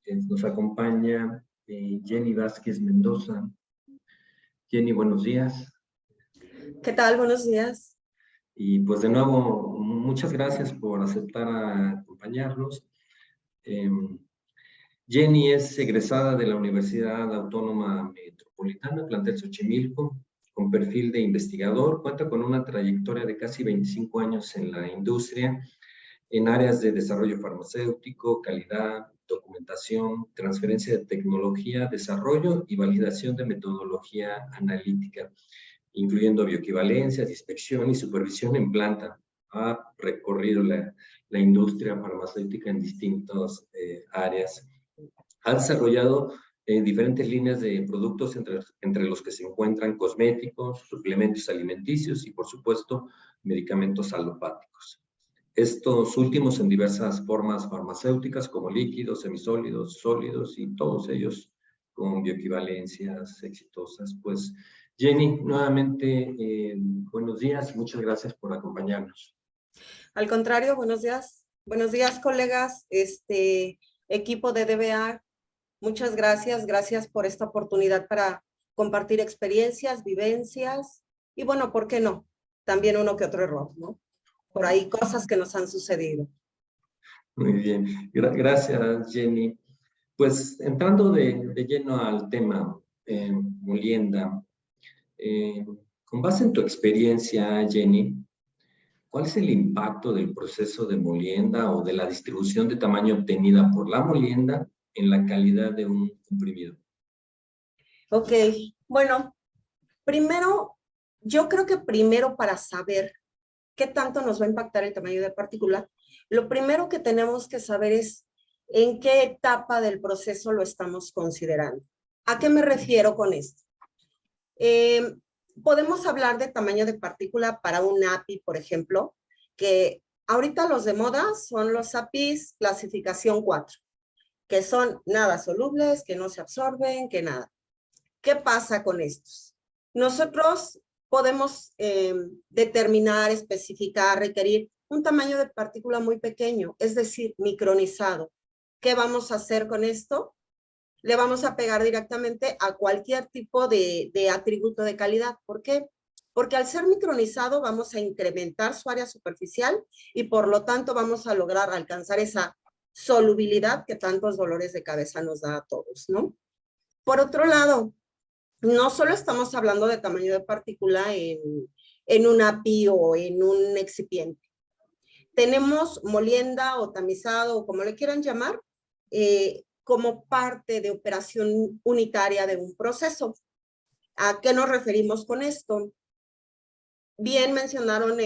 Nos acompaña Jenny Vázquez Mendoza. Jenny, buenos días. ¿Qué tal? Buenos días. Y pues de nuevo, muchas gracias por aceptar acompañarnos. Jenny es egresada de la Universidad Autónoma Metropolitana, plantel Xochimilco, con perfil de investigador. Cuenta con una trayectoria de casi 25 años en la industria, en áreas de desarrollo farmacéutico, calidad, documentación, transferencia de tecnología, desarrollo y validación de metodología analítica, incluyendo bioequivalencias, inspección y supervisión en planta. Ha recorrido la industria farmacéutica en distintas áreas. Ha desarrollado diferentes líneas de productos entre los que se encuentran cosméticos, suplementos alimenticios y, por supuesto, medicamentos alopáticos. Estos últimos en diversas formas farmacéuticas como líquidos, semisólidos, sólidos y todos ellos con bioequivalencias exitosas. Pues Jenny, nuevamente buenos días y muchas gracias por acompañarnos. Al contrario, buenos días. Buenos días, colegas, equipo de DBA. Muchas gracias. Gracias por esta oportunidad para compartir experiencias, vivencias y bueno, ¿por qué no? También uno que otro error, ¿no? Por ahí cosas que nos han sucedido. Muy bien. Gracias, Jenny. Pues entrando de lleno al tema, Molienda, con base en tu experiencia, Jenny, ¿cuál es el impacto del proceso de molienda o de la distribución de tamaño obtenida por la molienda en la calidad de un comprimido? Ok, bueno, primero, yo creo que primero para saber qué tanto nos va a impactar el tamaño de partícula, lo primero que tenemos que saber es en qué etapa del proceso lo estamos considerando. ¿A qué me refiero con esto? Podemos hablar de tamaño de partícula para un API, por ejemplo, que ahorita los de moda son los APIs clasificación 4, que son nada solubles, que no se absorben, que nada. ¿Qué pasa con estos? Nosotros podemos determinar, especificar, requerir un tamaño de partícula muy pequeño, es decir, micronizado. ¿Qué vamos a hacer con esto? Le vamos a pegar directamente a cualquier tipo de atributo de calidad. ¿Por qué? Porque al ser micronizado vamos a incrementar su área superficial y por lo tanto vamos a lograr alcanzar esa solubilidad que tantos dolores de cabeza nos da a todos, ¿no? Por otro lado, no solo estamos hablando de tamaño de partícula en un API o en un excipiente. Tenemos molienda o tamizado, o como le quieran llamar, como parte de operación unitaria de un proceso. ¿A qué nos referimos con esto? Bien mencionaron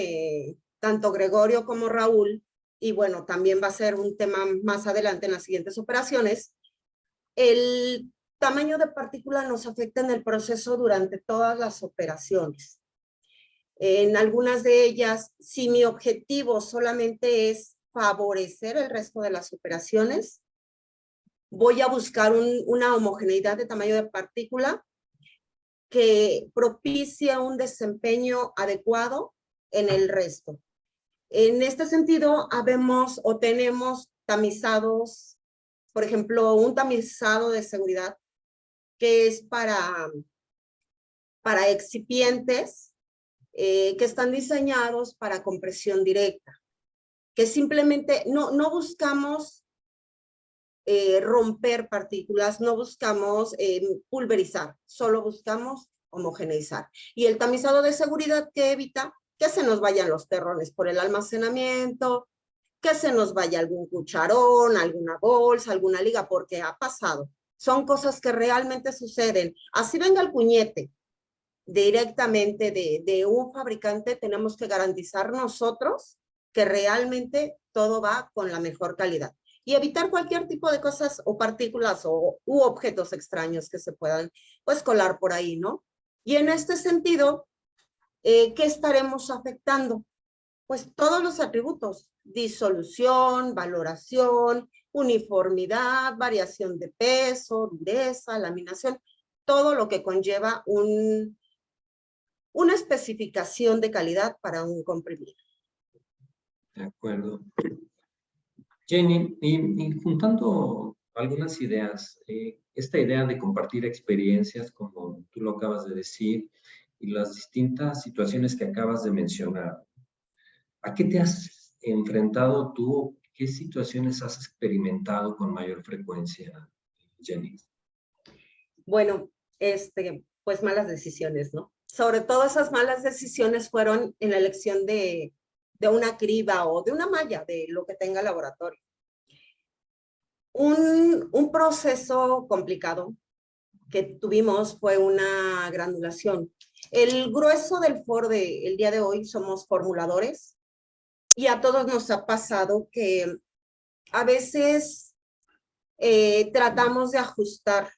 tanto Gregorio como Raúl, y bueno, también va a ser un tema más adelante en las siguientes operaciones. El tamaño de partícula nos afecta en el proceso durante todas las operaciones. En algunas de ellas, si mi objetivo solamente es favorecer el resto de las operaciones, voy a buscar una homogeneidad de tamaño de partícula que propicie un desempeño adecuado en el resto. En este sentido, habemos o tenemos tamizados, por ejemplo, un tamizado de seguridad que es para excipientes que están diseñados para compresión directa, que simplemente no buscamos romper partículas, no buscamos pulverizar, solo buscamos homogeneizar. Y el tamizado de seguridad que evita que se nos vayan los terrones por el almacenamiento, que se nos vaya algún cucharón, alguna bolsa, alguna liga, porque ha pasado. Son cosas que realmente suceden. Así venga el puñete directamente de un fabricante, tenemos que garantizar nosotros que realmente todo va con la mejor calidad y evitar cualquier tipo de cosas o partículas u objetos extraños que se puedan pues colar por ahí, ¿no? Y en este sentido, ¿qué estaremos afectando? Pues todos los atributos, disolución, valoración, uniformidad, variación de peso, dureza, laminación, todo lo que conlleva una especificación de calidad para un comprimido. De acuerdo. Jenny, y juntando algunas ideas. Esta idea de compartir experiencias, como tú lo acabas de decir, y las distintas situaciones que acabas de mencionar. ¿A qué te has enfrentado tú? ¿Qué situaciones has experimentado con mayor frecuencia, Jenny? Bueno, pues malas decisiones, ¿no? Sobre todo esas malas decisiones fueron en la elección de una criba o de una malla, de lo que tenga el laboratorio. Un proceso complicado que tuvimos fue una granulación. El grueso del foro del día de hoy somos formuladores y a todos nos ha pasado que a veces tratamos de ajustar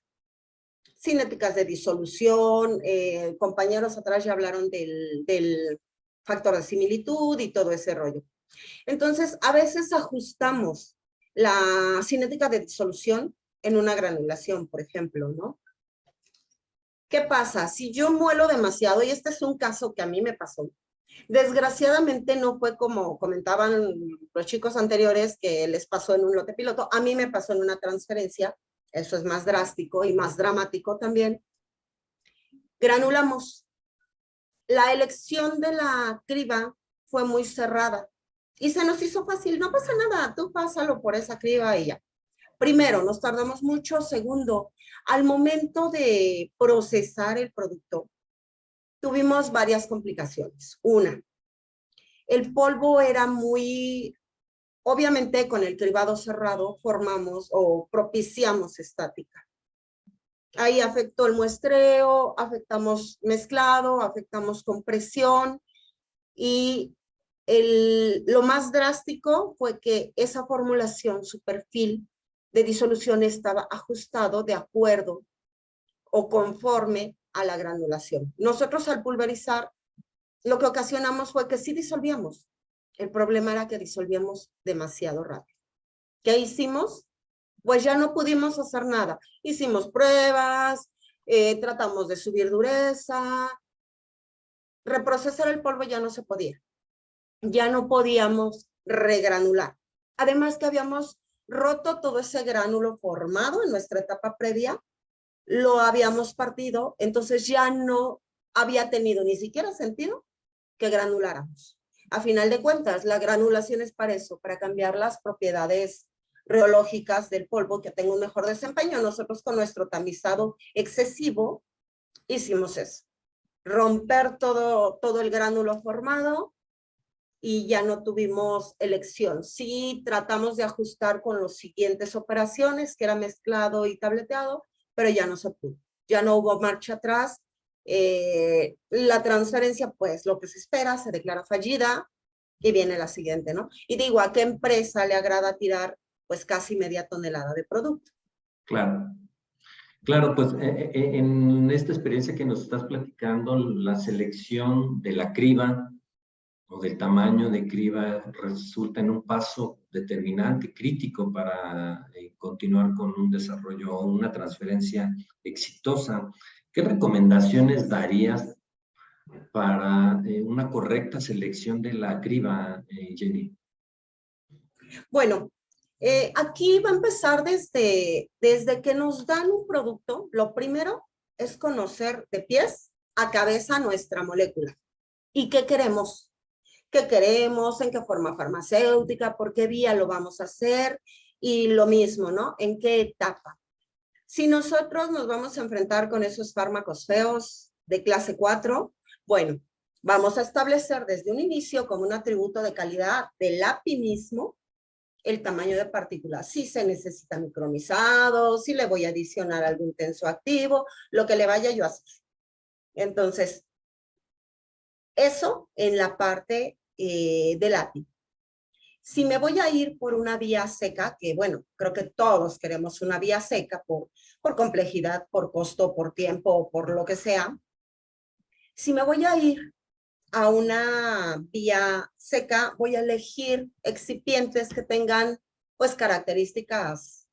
cinéticas de disolución, compañeros atrás ya hablaron del factor de similitud y todo ese rollo. Entonces, a veces ajustamos la cinética de disolución en una granulación, por ejemplo, ¿no? ¿Qué pasa? Si yo muelo demasiado, y este es un caso que a mí me pasó, desgraciadamente no fue como comentaban los chicos anteriores que les pasó en un lote piloto, a mí me pasó en una transferencia, eso es más drástico y más dramático también. Granulamos. La elección de la criba fue muy cerrada y se nos hizo fácil, no pasa nada, tú pásalo por esa criba y ya. Primero, nos tardamos mucho. Segundo, al momento de procesar el producto, tuvimos varias complicaciones. Una, el polvo era muy, obviamente con el cribado cerrado formamos o propiciamos estática. Ahí afectó el muestreo, afectamos mezclado, afectamos compresión y lo más drástico fue que esa formulación, su perfil de disolución estaba ajustado de acuerdo o conforme a la granulación. Nosotros al pulverizar, lo que ocasionamos fue que sí disolvíamos. El problema era que disolvíamos demasiado rápido. ¿Qué hicimos? Pues ya no pudimos hacer nada. Hicimos pruebas, tratamos de subir dureza, reprocesar el polvo ya no se podía. Ya no podíamos regranular. Además que habíamos roto todo ese gránulo formado en nuestra etapa previa, lo habíamos partido, entonces ya no había tenido ni siquiera sentido que granuláramos. A final de cuentas, la granulación es para eso, para cambiar las propiedades reológicas del polvo que tenga un mejor desempeño. Nosotros con nuestro tamizado excesivo hicimos eso. Romper todo el gránulo formado y ya no tuvimos elección. Sí tratamos de ajustar con las siguientes operaciones, que era mezclado y tableteado, pero ya no se pudo. Ya no hubo marcha atrás. La transferencia, pues lo que se espera, se declara fallida y viene la siguiente, ¿no? Y digo, ¿a qué empresa le agrada tirar pues casi media tonelada de producto? Claro. Claro, pues en esta experiencia que nos estás platicando, la selección de la criba o del tamaño de criba resulta en un paso determinante, crítico para continuar con un desarrollo o una transferencia exitosa. ¿Qué recomendaciones darías para una correcta selección de la criba, Jenny? Bueno, aquí va a empezar desde que nos dan un producto. Lo primero es conocer de pies a cabeza nuestra molécula. ¿Y qué queremos? ¿Qué queremos? ¿En qué forma farmacéutica? ¿Por qué vía lo vamos a hacer? Y lo mismo, ¿no? ¿En qué etapa? Si nosotros nos vamos a enfrentar con esos fármacos feos de clase 4, bueno, vamos a establecer desde un inicio como un atributo de calidad del API mismo el tamaño de partículas, si se necesita micronizado, si le voy a adicionar algún tensoactivo, lo que le vaya yo a hacer. Entonces, eso en la parte del API. Si me voy a ir por una vía seca, que bueno, creo que todos queremos una vía seca por complejidad, por costo, por tiempo, por lo que sea. Si me voy a ir a una vía seca, voy a elegir excipientes que tengan pues características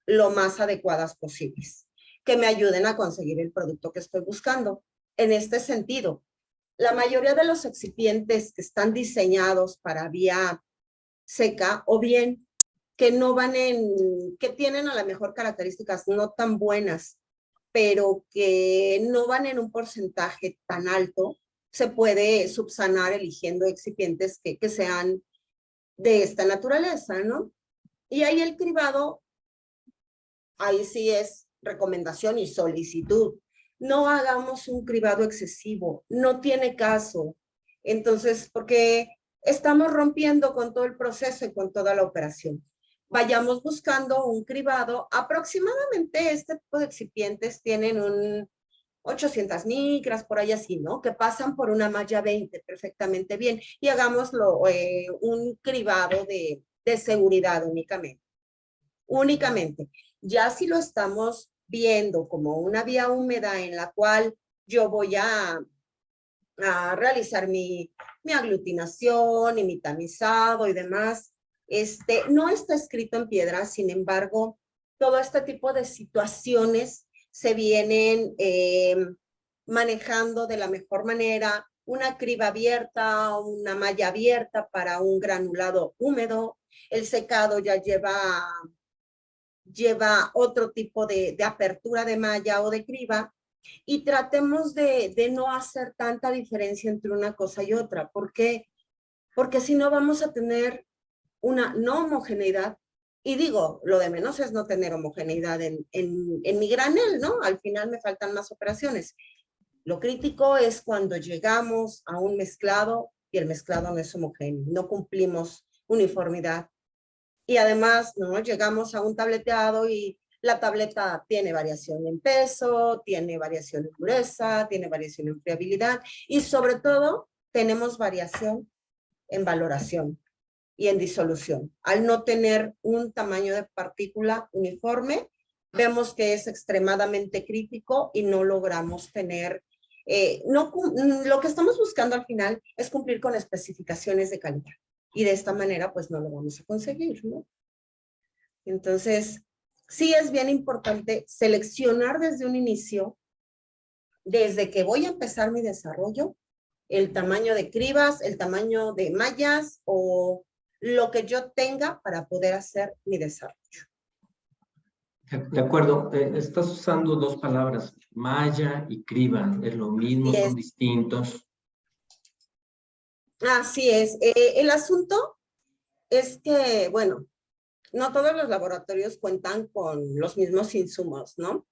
lo más adecuadas posibles, que me ayuden a conseguir el producto que estoy buscando. En este sentido, la mayoría de los excipientes que están diseñados para vía seca, o bien que no van que tienen a lo mejor características no tan buenas, pero que no van en un porcentaje tan alto, se puede subsanar eligiendo excipientes que sean de esta naturaleza, ¿no? Y ahí el cribado, ahí sí es recomendación y solicitud. No hagamos un cribado excesivo, no tiene caso. Entonces, porque estamos rompiendo con todo el proceso y con toda la operación. Vayamos buscando un cribado. Aproximadamente este tipo de excipientes tienen un 800 micras, por ahí así, ¿no? Que pasan por una malla 20 perfectamente bien. Y hagámoslo un cribado de seguridad únicamente. Únicamente. Ya si lo estamos viendo como una vía húmeda en la cual yo voy a realizar mi aglutinación y mi tamizado y demás, no está escrito en piedra, sin embargo, todo este tipo de situaciones se vienen manejando de la mejor manera, una criba abierta, una malla abierta para un granulado húmedo, el secado ya lleva otro tipo de apertura de malla o de criba, y tratemos de no hacer tanta diferencia entre una cosa y otra. ¿Por qué? Porque si no vamos a tener una no homogeneidad, y digo, lo de menos es no tener homogeneidad en mi granel, ¿no? Al final me faltan más operaciones. Lo crítico es cuando llegamos a un mezclado y el mezclado no es homogéneo, no cumplimos uniformidad. Y además, ¿no? Llegamos a un tableteado y la tableta tiene variación en peso, tiene variación en dureza, tiene variación en friabilidad y sobre todo tenemos variación en valoración y en disolución. Al no tener un tamaño de partícula uniforme, vemos que es extremadamente crítico y no logramos tener, lo que estamos buscando al final es cumplir con especificaciones de calidad. Y de esta manera, pues no lo vamos a conseguir, ¿no? Entonces, sí es bien importante seleccionar desde un inicio, desde que voy a empezar mi desarrollo, el tamaño de cribas, el tamaño de mallas o lo que yo tenga para poder hacer mi desarrollo. De acuerdo, estás usando dos palabras, malla y criba, ¿es lo mismo, son distintos? Así es. El asunto es que, bueno, no todos los laboratorios cuentan con los mismos insumos, ¿no?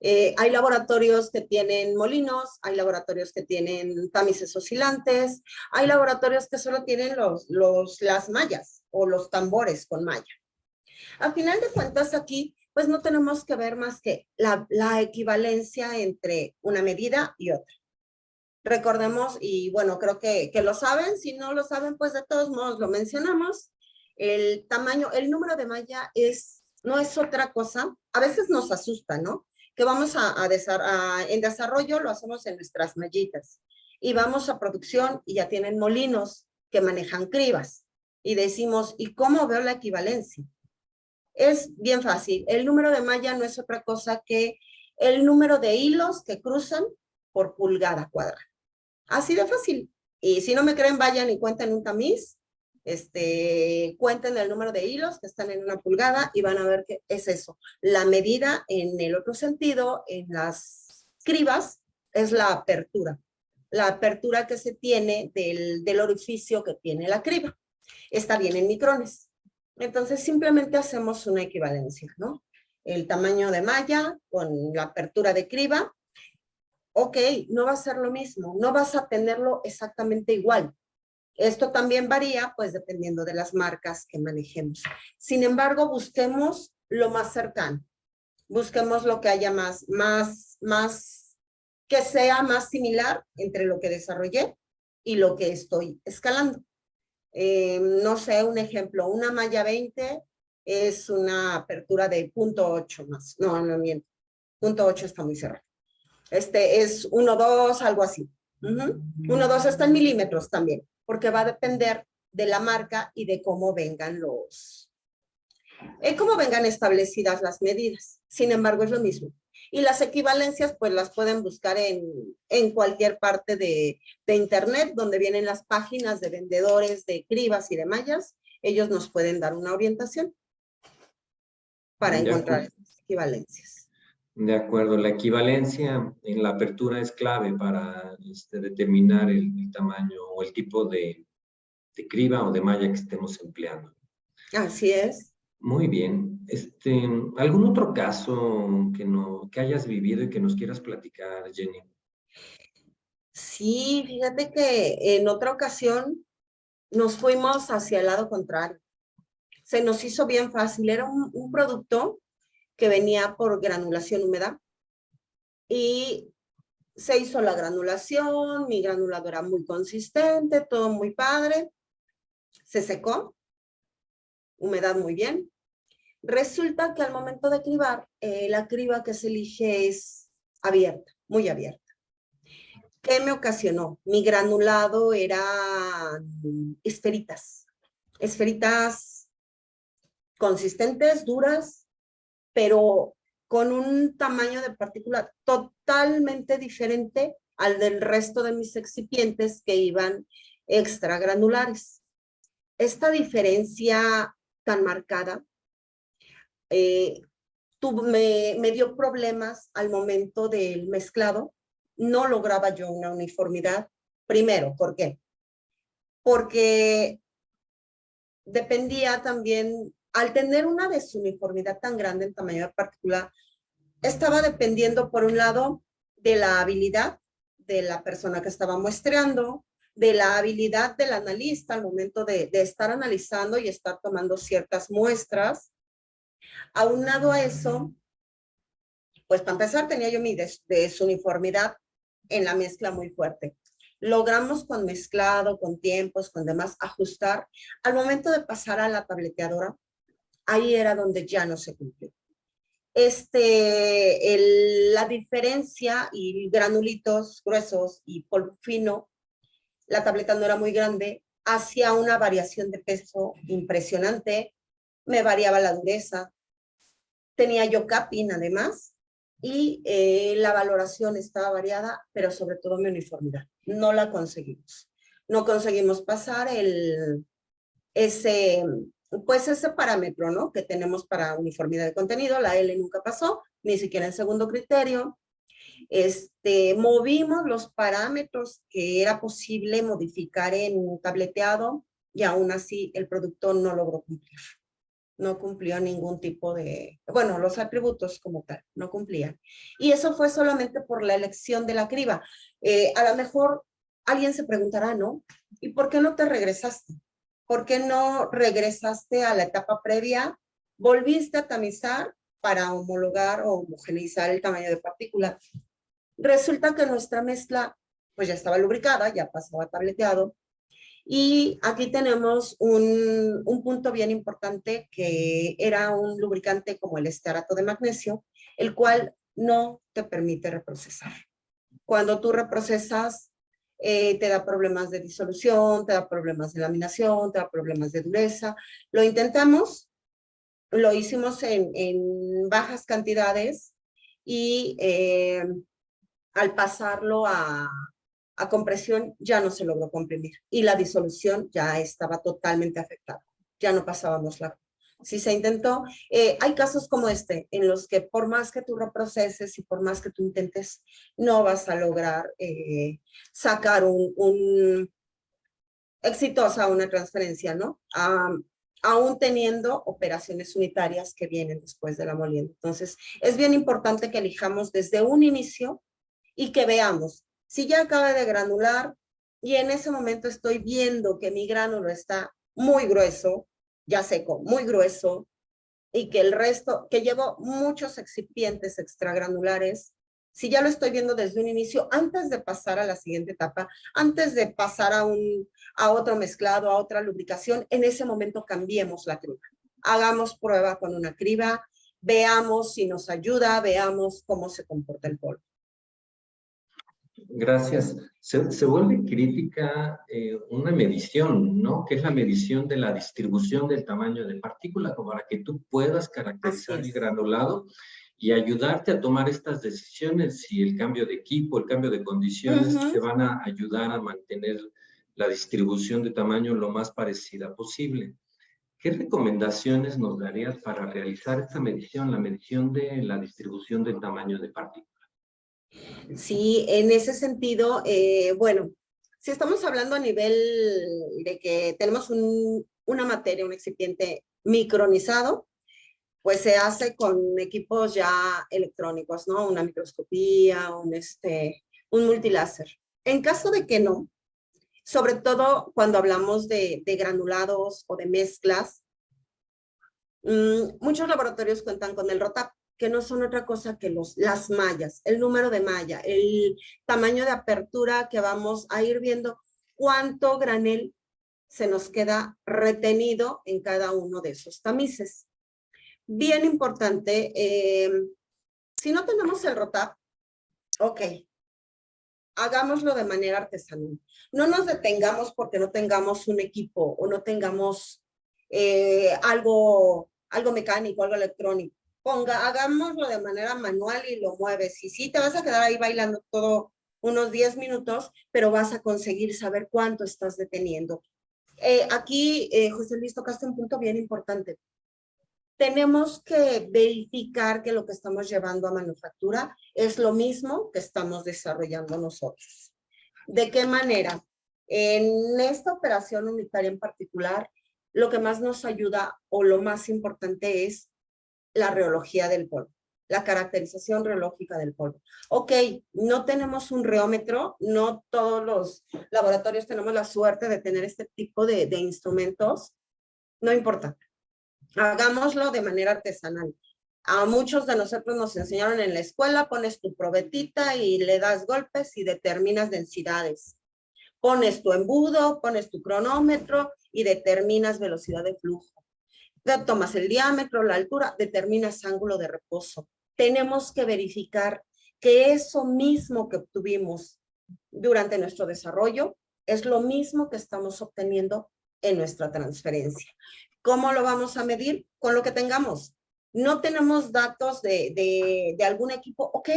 Hay laboratorios que tienen molinos, hay laboratorios que tienen tamices oscilantes, hay laboratorios que solo tienen las mallas o los tambores con malla. Al final de cuentas aquí, pues no tenemos que ver más que la equivalencia entre una medida y otra. Recordemos, y bueno, creo que lo saben, si no lo saben, pues de todos modos lo mencionamos, el tamaño, el número de malla no es otra cosa, a veces nos asusta, ¿no? Que vamos en desarrollo lo hacemos en nuestras mallitas, y vamos a producción y ya tienen molinos que manejan cribas, y decimos, ¿y cómo veo la equivalencia? Es bien fácil, el número de malla no es otra cosa que el número de hilos que cruzan por pulgada cuadrada. Así de fácil. Y si no me creen, vayan y cuenten un tamiz, cuenten el número de hilos que están en una pulgada y van a ver que es eso. La medida en el otro sentido, en las cribas, es la apertura que se tiene del orificio que tiene la criba. Está bien en micrones. Entonces simplemente hacemos una equivalencia, ¿no? El tamaño de malla con la apertura de criba. Ok, no va a ser lo mismo, no vas a tenerlo exactamente igual. Esto también varía, pues, dependiendo de las marcas que manejemos. Sin embargo, busquemos lo más cercano. Busquemos lo que haya que sea más similar entre lo que desarrollé y lo que estoy escalando. No sé, un ejemplo, una malla 20 es una apertura de 0.8 más. No, no miento. 0.8 está muy cerrado. Es 1.2, algo así. 1.2 está en milímetros también, porque va a depender de la marca y de cómo vengan cómo vengan establecidas las medidas. Sin embargo, es lo mismo. Y las equivalencias, pues las pueden buscar en cualquier parte de internet, donde vienen las páginas de vendedores de cribas y de mallas. Ellos nos pueden dar una orientación. para De encontrar acuerdo. esas equivalencias. De acuerdo, la equivalencia en la apertura es clave para determinar el tamaño o el tipo de criba o de malla que estemos empleando. Así es. Muy bien. ¿Algún otro caso que hayas vivido y que nos quieras platicar, Jenny? Sí, fíjate que en otra ocasión nos fuimos hacia el lado contrario. Se nos hizo bien fácil. Era un producto que venía por granulación húmeda y se hizo la granulación, mi granulado era muy consistente, todo muy padre, se secó, humedad muy bien. Resulta que al momento de cribar, la criba que se elige es abierta, muy abierta. ¿Qué me ocasionó? Mi granulado era esferitas, esferitas consistentes, duras, pero con un tamaño de partícula totalmente diferente al del resto de mis excipientes que iban extra granulares. Esta diferencia tan marcada me dio problemas al momento del mezclado. No lograba yo una uniformidad. Primero, ¿por qué? Porque dependía también, al tener una desuniformidad tan grande en tamaño de partícula, estaba dependiendo, por un lado, de la habilidad de la persona que estaba muestreando, de la habilidad del analista al momento de estar analizando y estar tomando ciertas muestras. Aunado a eso, pues para empezar tenía yo mi desuniformidad en la mezcla muy fuerte. Logramos con mezclado, con tiempos, con demás, ajustar. Al momento de pasar a la tableteadora, ahí era donde ya no se cumplió. La diferencia y granulitos gruesos y polvo fino, la tableta no era muy grande, hacía una variación de peso impresionante, me variaba la dureza, tenía yo capping además, y la valoración estaba variada, pero sobre todo mi uniformidad. No la conseguimos. No conseguimos pasar ese parámetro, ¿no? Que tenemos para uniformidad de contenido. La L nunca pasó, ni siquiera en segundo criterio. Movimos los parámetros que era posible modificar en tableteado y aún así el producto no logró cumplir. No cumplió ningún tipo de, bueno, los atributos como tal, no cumplían. Y eso fue solamente por la elección de la criba. A lo mejor alguien se preguntará, ¿no? ¿Y por qué no te regresaste? ¿Por qué no regresaste a la etapa previa? ¿Volviste a tamizar para homologar o homogeneizar el tamaño de partícula? Resulta que nuestra mezcla pues ya estaba lubricada, ya pasaba tableteado, y aquí tenemos un punto bien importante que era un lubricante como el estearato de magnesio, el cual no te permite reprocesar. Cuando tú reprocesas, te da problemas de disolución, te da problemas de laminación, te da problemas de dureza. Lo intentamos, lo hicimos en bajas cantidades y al pasarlo a compresión ya no se logró comprimir y la disolución ya estaba totalmente afectada. Ya no pasábamos la... Si se intentó, hay casos como este, en los que por más que tú reproceses y por más que tú intentes, no vas a lograr sacar exitosa una transferencia, ¿no? Aún teniendo operaciones unitarias que vienen después de la molienda. Entonces, es bien importante que elijamos desde un inicio y que veamos, si ya acaba de granular y en ese momento estoy viendo que mi gránulo está muy grueso, ya seco, muy grueso, y que el resto, que llevo muchos excipientes extragranulares, si ya lo estoy viendo desde un inicio, antes de pasar a la siguiente etapa, antes de pasar a otro mezclado, a otra lubricación, en ese momento cambiemos la criba. Hagamos prueba con una criba, veamos si nos ayuda, veamos cómo se comporta el polvo. Gracias. Se vuelve crítica una medición, ¿no? Que es la medición de la distribución del tamaño de partícula, como para que tú puedas caracterizar el granulado y ayudarte a tomar estas decisiones. Si el cambio de equipo, el cambio de condiciones te van a ayudar a mantener la distribución de tamaño lo más parecida posible. ¿Qué recomendaciones nos darías para realizar esta medición, la medición de la distribución del tamaño de partículas? Sí, en ese sentido, bueno, si estamos hablando a nivel de que tenemos una materia, un excipiente micronizado, pues se hace con equipos ya electrónicos, ¿no? Una microscopía, un multiláser. En caso de que no, sobre todo cuando hablamos de granulados o de mezclas, muchos laboratorios cuentan con el ROTAP, que no son otra cosa que las mallas, el número de malla, el tamaño de apertura que vamos a ir viendo cuánto granel se nos queda retenido en cada uno de esos tamices. Bien importante, si no tenemos el ROTAP, ok, hagámoslo de manera artesanal. No nos detengamos porque no tengamos un equipo o no tengamos algo mecánico, algo electrónico. Hagámoslo de manera manual y lo mueves. Y sí, te vas a quedar ahí bailando todo unos 10 minutos, pero vas a conseguir saber cuánto estás deteniendo. Aquí, José Luis, tocaste un punto bien importante. Tenemos que verificar que lo que estamos llevando a manufactura es lo mismo que estamos desarrollando nosotros. ¿De qué manera? En esta operación unitaria en particular, lo que más nos ayuda o lo más importante es la reología del polvo, la caracterización reológica del polvo. Ok, no tenemos un reómetro, no todos los laboratorios tenemos la suerte de tener este tipo de instrumentos, no importa. Hagámoslo de manera artesanal. A muchos de nosotros nos enseñaron en la escuela, pones tu probetita y le das golpes y determinas densidades. Pones tu embudo, pones tu cronómetro y determinas velocidad de flujo. Tomas el diámetro, la altura, determinas ángulo de reposo. Tenemos que verificar que eso mismo que obtuvimos durante nuestro desarrollo es lo mismo que estamos obteniendo en nuestra transferencia. ¿Cómo lo vamos a medir? Con lo que tengamos. No tenemos datos de algún equipo, ok,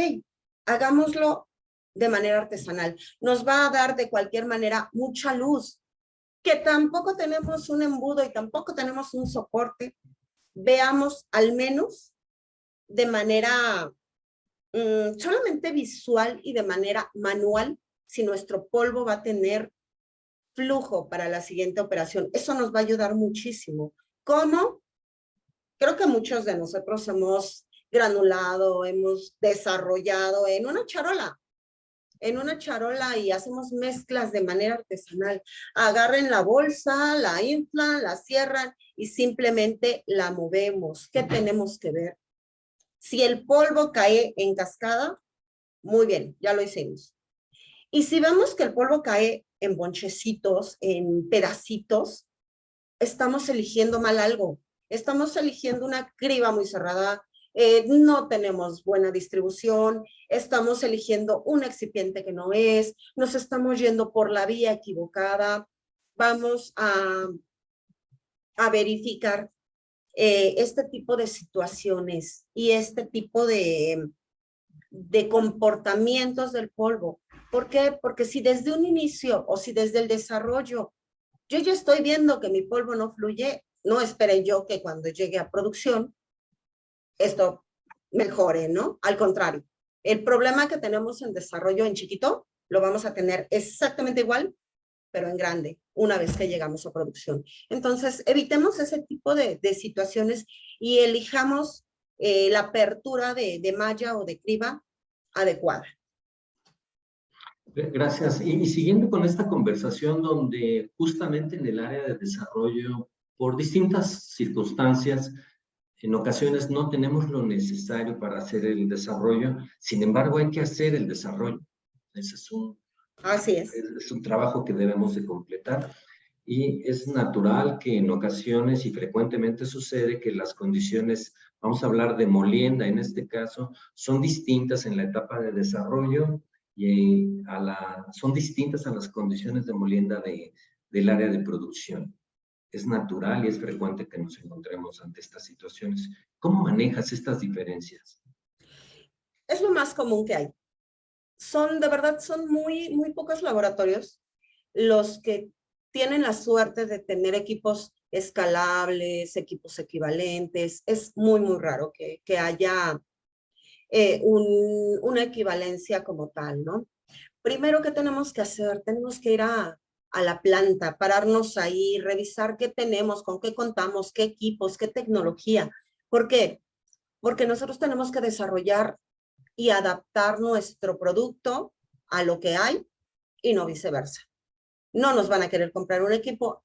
hagámoslo de manera artesanal. Nos va a dar de cualquier manera mucha luz. Que tampoco tenemos un embudo y tampoco tenemos un soporte. Veamos al menos de manera solamente visual y de manera manual si nuestro polvo va a tener flujo para la siguiente operación. Eso nos va a ayudar muchísimo. ¿Cómo? Creo que muchos de nosotros hemos granulado, hemos desarrollado en una charola y hacemos mezclas de manera artesanal. Agarren la bolsa, la inflan, la cierran y simplemente la movemos. ¿Qué tenemos que ver? Si el polvo cae en cascada, muy bien, ya lo hicimos. Y si vemos que el polvo cae en bonchecitos, en pedacitos, estamos eligiendo mal algo. Estamos eligiendo una criba muy cerrada, no tenemos buena distribución, estamos eligiendo un excipiente que no es, nos estamos yendo por la vía equivocada. Vamos a verificar este tipo de situaciones y este tipo de comportamientos del polvo. ¿Por qué? Porque si desde un inicio o si desde el desarrollo yo ya estoy viendo que mi polvo no fluye, no espere yo que cuando llegue a producción esto mejore, ¿no? Al contrario, el problema que tenemos en desarrollo en chiquito lo vamos a tener exactamente igual, pero en grande, una vez que llegamos a producción. Entonces, evitemos ese tipo de situaciones y elijamos la apertura de malla o de criba adecuada. Gracias. Y siguiendo con esta conversación donde justamente en el área de desarrollo, por distintas circunstancias, en ocasiones no tenemos lo necesario para hacer el desarrollo, sin embargo hay que hacer el desarrollo. Ese Así es. Es un trabajo que debemos de completar y es natural que en ocasiones y frecuentemente sucede que las condiciones, vamos a hablar de molienda en este caso, son distintas en la etapa de desarrollo y son distintas a las condiciones de molienda del área de producción. Es natural y es frecuente que nos encontremos ante estas situaciones. ¿Cómo manejas estas diferencias? Es lo más común que hay. De verdad, son muy pocos laboratorios los que tienen la suerte de tener equipos escalables, equipos equivalentes. Es muy, muy raro que haya una equivalencia como tal, ¿no? Primero, ¿qué tenemos que hacer? Tenemos que ir a la planta, pararnos ahí, revisar qué tenemos, con qué contamos, qué equipos, qué tecnología. ¿Por qué? Porque nosotros tenemos que desarrollar y adaptar nuestro producto a lo que hay y no viceversa. No nos van a querer comprar un equipo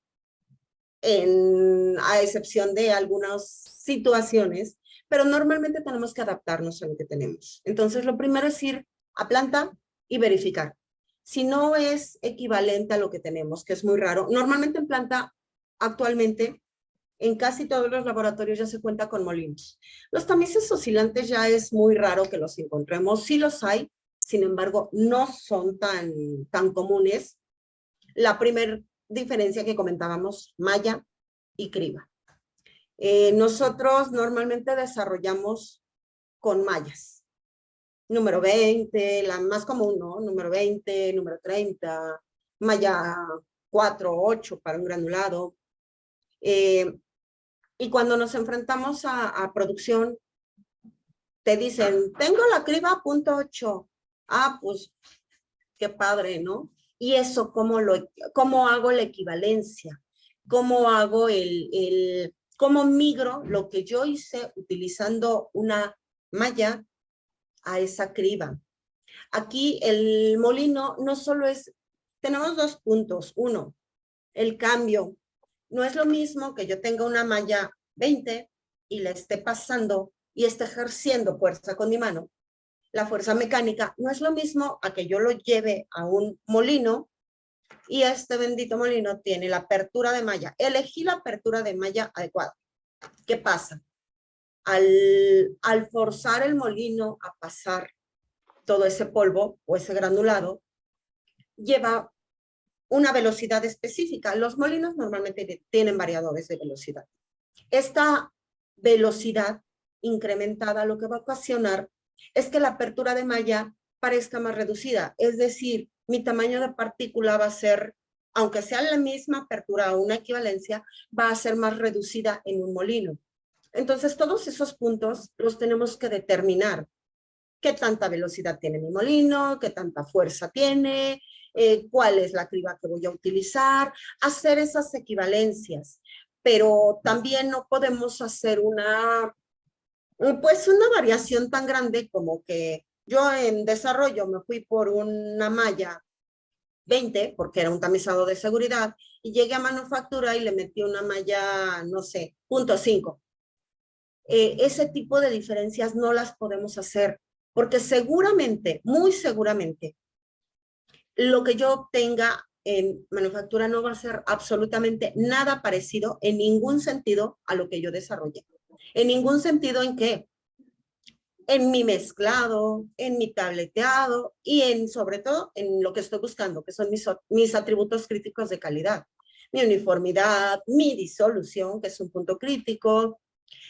a excepción de algunas situaciones, pero normalmente tenemos que adaptarnos a lo que tenemos. Entonces, lo primero es ir a planta y verificar. Si no es equivalente a lo que tenemos, que es muy raro, normalmente en planta, actualmente, en casi todos los laboratorios ya se cuenta con molinos. Los tamices oscilantes ya es muy raro que los encontremos, sí los hay, sin embargo, no son tan comunes. La primera diferencia que comentábamos, malla y criba. Nosotros normalmente desarrollamos con mallas. Número 20, la más común, ¿no? Número 20, número 30, malla 4, 8 para un granulado. Y cuando nos enfrentamos a producción, te dicen, tengo la criba .8. Ah, pues, qué padre, ¿no? Y eso, ¿cómo hago la equivalencia? ¿Cómo hago cómo migro lo que yo hice utilizando una malla a esa criba? Aquí el molino no solo tenemos dos puntos. Uno, el cambio. No es lo mismo que yo tenga una malla 20 y la esté pasando y esté ejerciendo fuerza con mi mano. La fuerza mecánica no es lo mismo a que yo lo lleve a un molino y este bendito molino tiene la apertura de malla. Elegí la apertura de malla adecuada. ¿Qué pasa? Al forzar el molino a pasar todo ese polvo o ese granulado, lleva una velocidad específica. Los molinos normalmente tienen variadores de velocidad. Esta velocidad incrementada lo que va a ocasionar es que la apertura de malla parezca más reducida. Es decir, mi tamaño de partícula va a ser, aunque sea la misma apertura o una equivalencia, va a ser más reducida en un molino. Entonces, todos esos puntos los tenemos que determinar. ¿Qué tanta velocidad tiene mi molino? ¿Qué tanta fuerza tiene? ¿Cuál es la criba que voy a utilizar? Hacer esas equivalencias. Pero también no podemos hacer una variación tan grande como que yo en desarrollo me fui por una malla 20, porque era un tamizado de seguridad, y llegué a manufactura y le metí una malla, no sé, .5. Ese tipo de diferencias no las podemos hacer, porque seguramente, muy seguramente, lo que yo obtenga en manufactura no va a ser absolutamente nada parecido en ningún sentido a lo que yo desarrollé. En ningún sentido en qué, en mi mezclado, en mi tableteado y sobre todo en lo que estoy buscando, que son mis atributos críticos de calidad. Mi uniformidad, mi disolución, que es un punto crítico,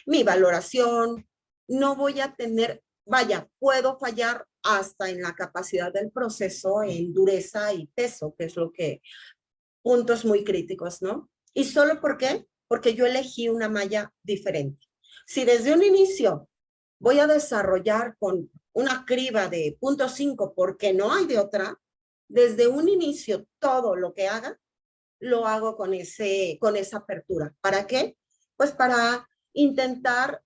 mi valoración. No voy a tener, vaya, puedo fallar hasta en la capacidad del proceso, en dureza y peso, que es puntos muy críticos, ¿no? ¿Y solo por qué? Porque yo elegí una malla diferente. Si desde un inicio voy a desarrollar con una criba de 0.5 porque no hay de otra, desde un inicio todo lo que haga, lo hago con esa apertura. ¿Para qué? Pues para intentar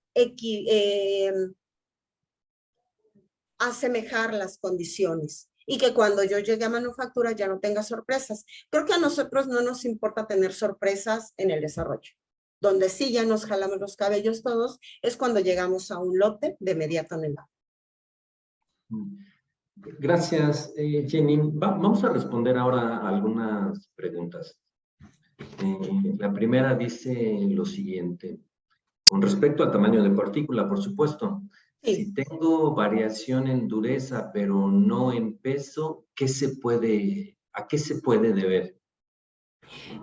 asemejar las condiciones y que cuando yo llegue a manufactura ya no tenga sorpresas. Creo que a nosotros no nos importa tener sorpresas en el desarrollo. Donde sí ya nos jalamos los cabellos todos es cuando llegamos a un lote de media tonelada. Gracias, Jenny. Vamos a responder ahora a algunas preguntas. La primera dice lo siguiente. Con respecto al tamaño de partícula, por supuesto. Sí. Si tengo variación en dureza, pero no en peso, ¿a qué se puede deber?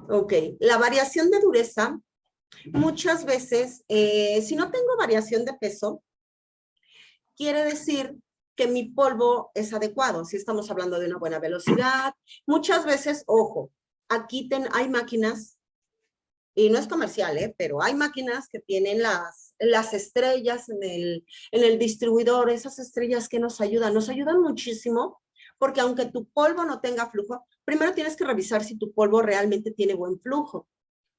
Ok, la variación de dureza, muchas veces, si no tengo variación de peso, quiere decir que mi polvo es adecuado, si estamos hablando de una buena velocidad. Muchas veces, ojo, Aquí hay máquinas, y no es comercial, pero hay máquinas que tienen las estrellas en el distribuidor, esas estrellas que nos ayudan muchísimo, porque aunque tu polvo no tenga flujo, primero tienes que revisar si tu polvo realmente tiene buen flujo.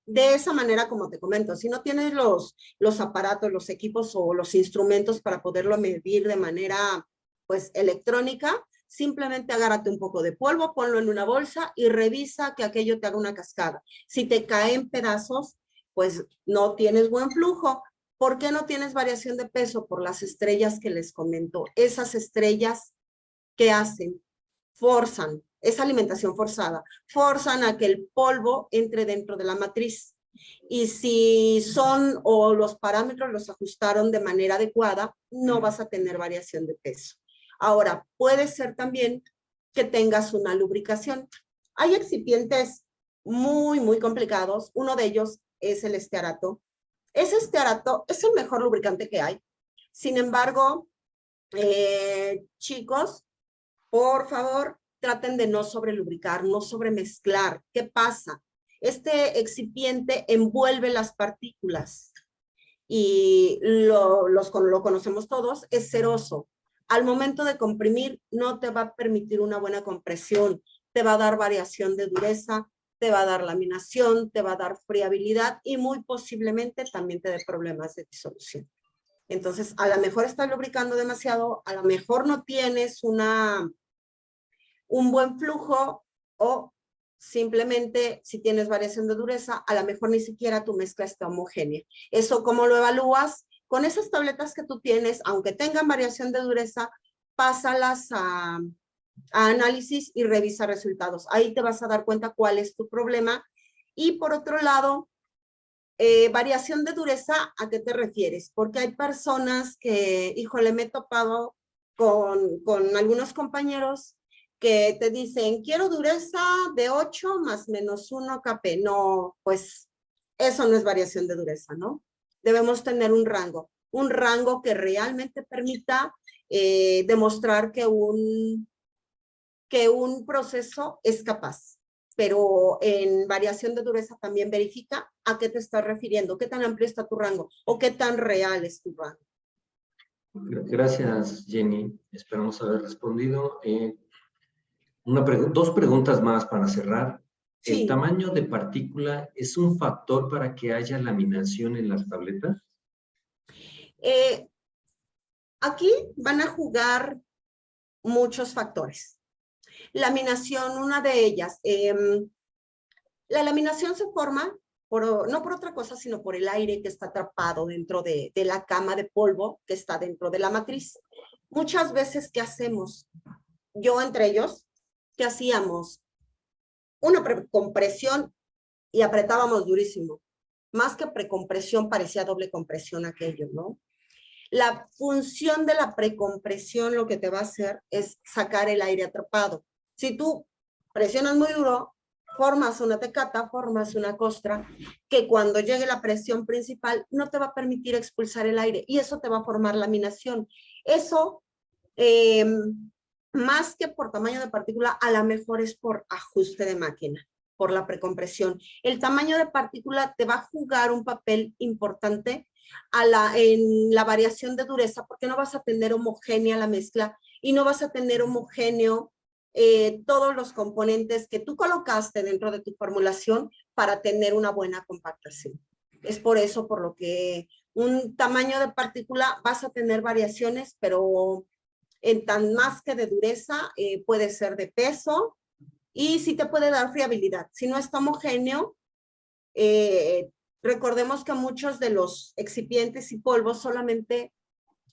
De esa manera, como te comento, si no tienes los aparatos, los equipos o los instrumentos para poderlo medir de manera, pues, electrónica, simplemente agárrate un poco de polvo, ponlo en una bolsa y revisa que aquello te haga una cascada. Si te cae en pedazos, pues no tienes buen flujo. ¿Por qué no tienes variación de peso? Por las estrellas que les comento. Esas estrellas, ¿qué hacen? Forzan, es alimentación forzada, forzan a que el polvo entre dentro de la matriz. Y si son o los parámetros los ajustaron de manera adecuada, no vas a tener variación de peso. Ahora, puede ser también que tengas una lubricación. Hay excipientes muy complicados. Uno de ellos es el estearato. Ese estearato es el mejor lubricante que hay. Sin embargo, chicos, por favor, traten de no sobrelubricar, no sobremezclar. ¿Qué pasa? Este excipiente envuelve las partículas y lo conocemos todos, es ceroso. Al momento de comprimir, no te va a permitir una buena compresión, te va a dar variación de dureza, te va a dar laminación, te va a dar friabilidad y muy posiblemente también te dé problemas de disolución. Entonces, a lo mejor estás lubricando demasiado, a lo mejor no tienes un buen flujo o simplemente si tienes variación de dureza, a lo mejor ni siquiera tu mezcla está homogénea. ¿Eso cómo lo evalúas? Con esas tabletas que tú tienes, aunque tengan variación de dureza, pásalas a análisis y revisa resultados. Ahí te vas a dar cuenta cuál es tu problema. Y por otro lado, variación de dureza, ¿a qué te refieres? Porque hay personas que, híjole, me he topado con algunos compañeros que te dicen, quiero dureza de 8 más menos 1 kp. No, pues eso no es variación de dureza, ¿no? Debemos tener un rango que realmente permita demostrar que un proceso es capaz. Pero en variación de dureza también verifica a qué te estás refiriendo, qué tan amplio está tu rango o qué tan real es tu rango. Gracias, Jenny. Esperamos haber respondido. Dos preguntas más para cerrar. Sí. ¿El tamaño de partícula es un factor para que haya laminación en las tabletas? Aquí van a jugar muchos factores. Laminación, una de ellas. La laminación se forma no por otra cosa, sino por el aire que está atrapado dentro de la cama de polvo que está dentro de la matriz. Muchas veces, ¿qué hacemos? Yo entre ellos, ¿qué hacíamos? Una precompresión y apretábamos durísimo. Más que precompresión, parecía doble compresión aquello, ¿no? La función de la precompresión lo que te va a hacer es sacar el aire atrapado. Si tú presionas muy duro, formas una tecata, formas una costra, que cuando llegue la presión principal no te va a permitir expulsar el aire y eso te va a formar laminación. Eso, más que por tamaño de partícula, a lo mejor es por ajuste de máquina, por la precompresión. El tamaño de partícula te va a jugar un papel importante en la variación de dureza, porque no vas a tener homogénea la mezcla y no vas a tener homogéneo todos los componentes que tú colocaste dentro de tu formulación para tener una buena compactación. Es por eso por lo que un tamaño de partícula vas a tener variaciones, pero en tan más que de dureza, puede ser de peso y sí te puede dar friabilidad. Si no está homogéneo, recordemos que muchos de los excipientes y polvos solamente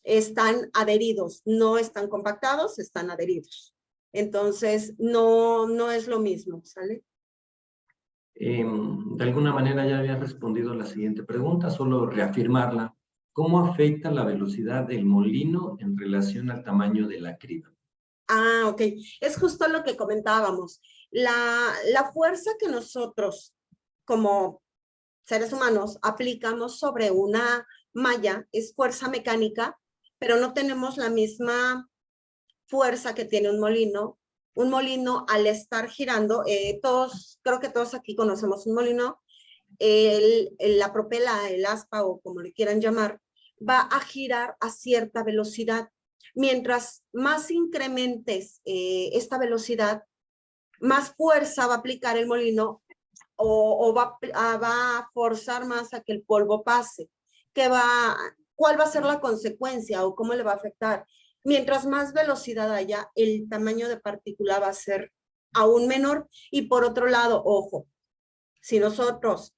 están adheridos, no están compactados, están adheridos. Entonces, no es lo mismo, ¿sale? De alguna manera ya había respondido a la siguiente pregunta, solo reafirmarla. ¿Cómo afecta la velocidad del molino en relación al tamaño de la criba? Ah, ok. Es justo lo que comentábamos. La fuerza que nosotros, como seres humanos, aplicamos sobre una malla es fuerza mecánica, pero no tenemos la misma fuerza que tiene un molino Un molino, al estar girando, creo que todos aquí conocemos un molino, la propela, el aspa o como le quieran llamar, va a girar a cierta velocidad. Mientras más incrementes esta velocidad, más fuerza va a aplicar el molino o va a forzar más a que el polvo pase. ¿Cuál va a ser la consecuencia o cómo le va a afectar? Mientras más velocidad haya, el tamaño de partícula va a ser aún menor. Y por otro lado, ojo, si nosotros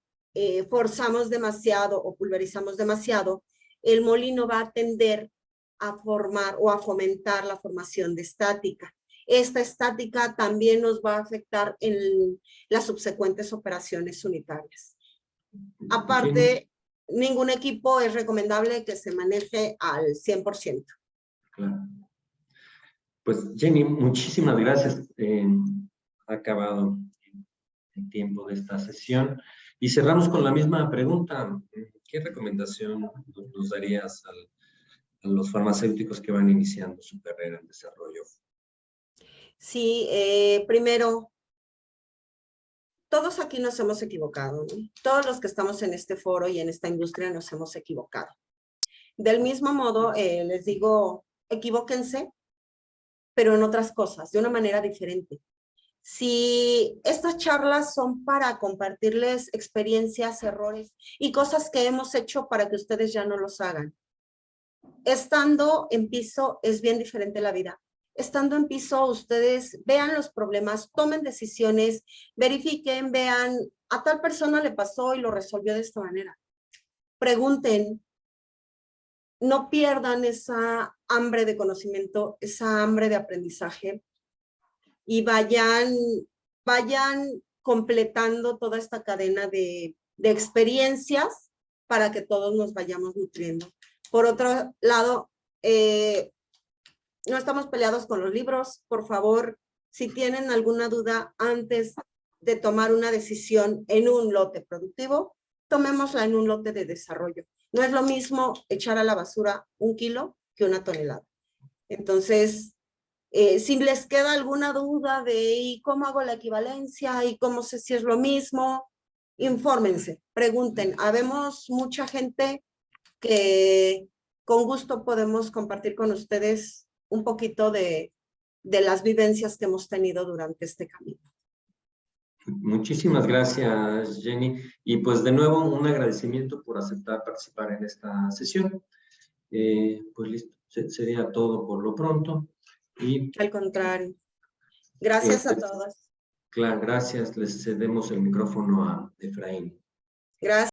forzamos demasiado o pulverizamos demasiado, el molino va a tender a formar o a fomentar la formación de estática. Esta estática también nos va a afectar en las subsecuentes operaciones unitarias. Aparte, ningún equipo es recomendable que se maneje al 100%. Claro. Pues Jenny, muchísimas gracias. Ha acabado el tiempo de esta sesión. Y cerramos con la misma pregunta. ¿Qué recomendación nos darías a los farmacéuticos que van iniciando su carrera en desarrollo? Sí, primero, todos aquí nos hemos equivocado, ¿no? Todos los que estamos en este foro y en esta industria nos hemos equivocado. Del mismo modo, les digo, equivóquense, pero en otras cosas, de una manera diferente. Si estas charlas son para compartirles experiencias, errores y cosas que hemos hecho para que ustedes ya no los hagan. Estando en piso es bien diferente la vida. Estando en piso, ustedes vean los problemas, tomen decisiones, verifiquen, vean, a tal persona le pasó y lo resolvió de esta manera. Pregunten, no pierdan esa hambre de conocimiento, esa hambre de aprendizaje y vayan completando toda esta cadena de experiencias para que todos nos vayamos nutriendo. Por otro lado, no estamos peleados con los libros. Por favor, si tienen alguna duda antes de tomar una decisión en un lote productivo, tomémosla en un lote de desarrollo. No es lo mismo echar a la basura 1 kilo que 1 tonelada. Entonces, si les queda alguna duda de ¿y cómo hago la equivalencia? ¿Y cómo sé si es lo mismo? Infórmense, pregunten. Habemos mucha gente que con gusto podemos compartir con ustedes un poquito de las vivencias que hemos tenido durante este camino. Muchísimas gracias, Jenny. Y pues de nuevo un agradecimiento por aceptar participar en esta sesión. Pues listo, sería todo por lo pronto. Y, al contrario. Gracias a todos. Claro, gracias. Les cedemos el micrófono a Efraín. Gracias.